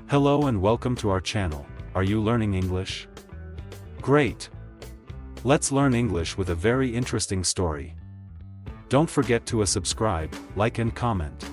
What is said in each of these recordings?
Hello and welcome to our channel. Are you learning English? Great! Let's learn English with a very interesting story. Don't forget to subscribe, like and comment.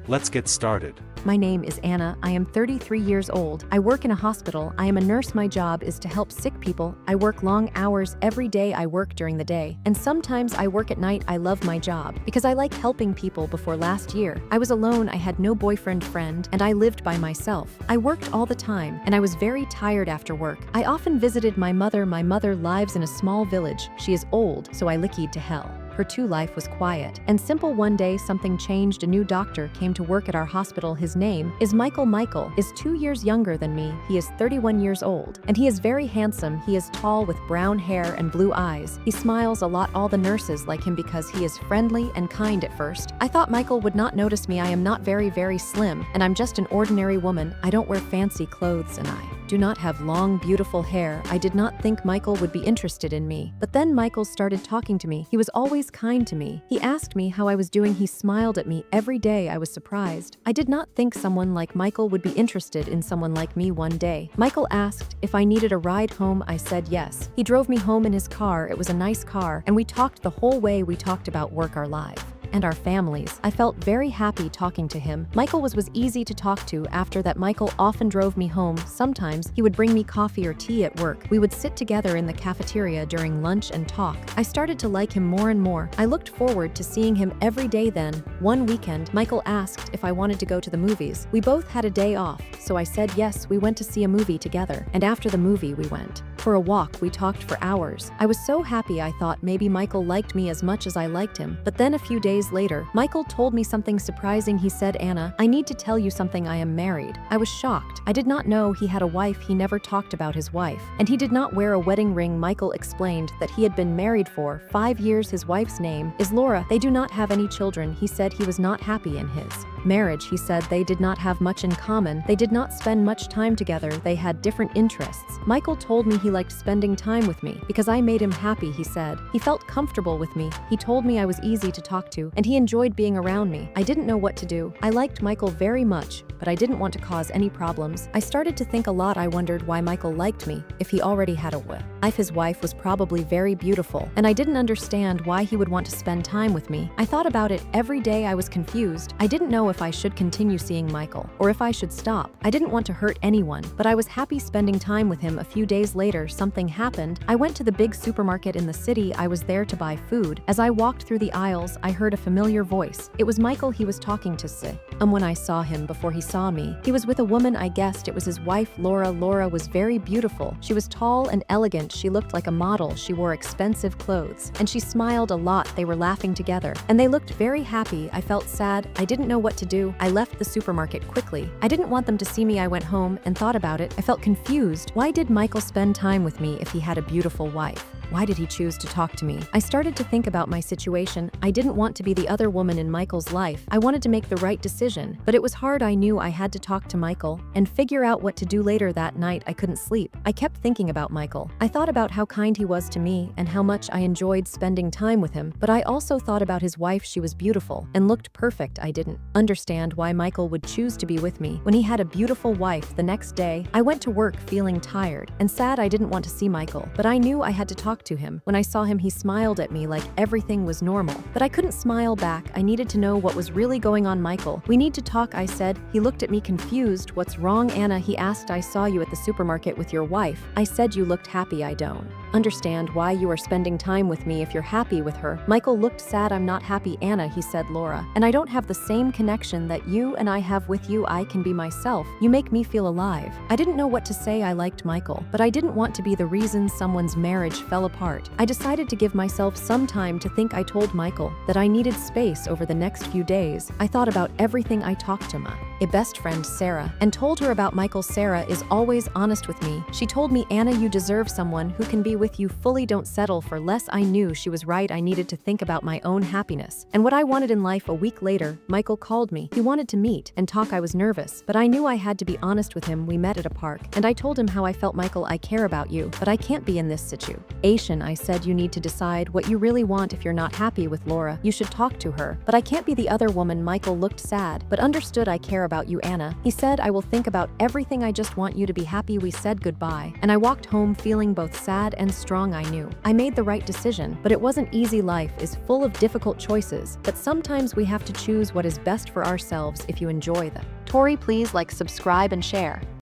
Let's get started. My name is Anna. I am 33 years old. I work in a hospital. I am a nurse. My job is to help sick people. I work long hours every day. I work during the day. And sometimes I work at night. I love my job because I like helping people. Before last year, I was alone. I had no friend, and I lived by myself. I worked all the time, and I was very tired after work. I often visited my mother. My mother lives in a small village. She is old, so I licked to hell. Her life was quiet and simple. One day something changed. A new doctor came to work at our hospital. His name is Michael. Michael is 2 years younger than me. He is 31 years old, and he is very handsome. He is tall with brown hair and blue eyes. He smiles a lot. All the nurses like him because he is friendly and kind. At first, I thought Michael would not notice me. I am not very slim, and I'm just an ordinary woman. I don't wear fancy clothes, and I do not have long, beautiful hair. I did not think Michael would be interested in me. But then Michael started talking to me. He was always kind to me. He asked me how I was doing. He smiled at me every day. I was surprised. I did not think someone like Michael would be interested in someone like me. One day, Michael asked if I needed a ride home. I said yes. He drove me home in his car. It was a nice car, and we talked the whole way. We talked about work, our life, and our families. I felt very happy talking to him. Michael was easy to talk to. After that, Michael often drove me home. Sometimes he would bring me coffee or tea at work. We would sit together in the cafeteria during lunch and talk. I started to like him more and more. I looked forward to seeing him every day. Then, one weekend, Michael asked if I wanted to go to the movies. We both had a day off, so I said yes. We went to see a movie together, and after the movie we went for a walk. We talked for hours. I was so happy. I thought maybe Michael liked me as much as I liked him. But then a few days later, Michael told me something surprising. He said, "Anna, I need to tell you something. I am married." I was shocked. I did not know he had a wife. He never talked about his wife, and he did not wear a wedding ring. Michael explained that he had been married for 5 years. His wife's name is Laura. They do not have any children. He said he was not happy in his marriage. He said they did not have much in common. They did not spend much time together. They had different interests. Michael told me he liked spending time with me because I made him happy. He said he felt comfortable with me. He told me I was easy to talk to, and he enjoyed being around me. I didn't know what to do. I liked Michael very much, but I didn't want to cause any problems. I started to think a lot. I wondered why Michael liked me if he already had a wife. His wife was probably very beautiful, and I didn't understand why he would want to spend time with me. I thought about it every day. I was confused. I didn't know if I should continue seeing Michael or if I should stop. I didn't want to hurt anyone, but I was happy spending time with him. A few days later, something happened. I went to the big supermarket in the city. I was there to buy food. As I walked through the aisles, I heard a familiar voice. It was Michael. He was talking to Si. When I saw him before he saw me, he was with a woman. I guessed it was his wife, Laura. Laura was very beautiful. She was tall and elegant. She looked like a model. She wore expensive clothes, and she smiled a lot. They were laughing together, and they looked very happy. I felt sad. I didn't know what to do. I left the supermarket quickly. I didn't want them to see me. I went home and thought about it. I felt confused. Why did Michael spend time with me if he had a beautiful wife? Why did he choose to talk to me? I started to think about my situation. I didn't want to be the other woman in Michael's life. I wanted to make the right decision, but it was hard. I knew I had to talk to Michael and figure out what to do. Later that night, I couldn't sleep. I kept thinking about Michael. I thought about how kind he was to me and how much I enjoyed spending time with him, but I also thought about his wife. She was beautiful and looked perfect. I didn't understand why Michael would choose to be with me when he had a beautiful wife. The next day, I went to work feeling tired and sad. I didn't want to see Michael, but I knew I had to talk to him. When I saw him, he smiled at me like everything was normal, but I couldn't smile back. I needed to know what was really going on. Michael, we need to talk, I said. He looked at me confused. What's wrong, Anna? He asked. I saw you at the supermarket with your wife. I said you looked happy. I don't understand why you are spending time with me if you're happy with her. Michael looked sad. I'm not happy, Anna, he said. Laura and I don't have the same connection that you and I have with you. I can be myself. You make me feel alive. I didn't know what to say. I liked Michael, but I didn't want to be the reason someone's marriage fell apart. I decided to give myself some time to think. I told Michael that I needed space over the next few days. I thought about everything. I talked to my best friend Sarah and told her about Michael. Sarah is always honest with me. She told me, Anna, you deserve someone who can be with you fully. Don't settle for less. I knew she was right. I needed to think about my own happiness and what I wanted in life. A week later, Michael called me. He wanted to meet and talk. I was nervous, but I knew I had to be honest with him. We met at a park, and I told him how I felt. Michael, I care about you, but I can't be in this situation. I said, you need to decide what you really want. If you're not happy with Laura, you should talk to her, but I can't be the other woman. Michael looked sad, but understood I care about you, Anna. He said, I will think about everything. I just want you to be happy. We said goodbye, and I walked home feeling both sad and strong. I knew I made the right decision, but it wasn't easy. Life is full of difficult choices, but sometimes we have to choose what is best for ourselves. If you enjoy the Tori, please like, subscribe, and share.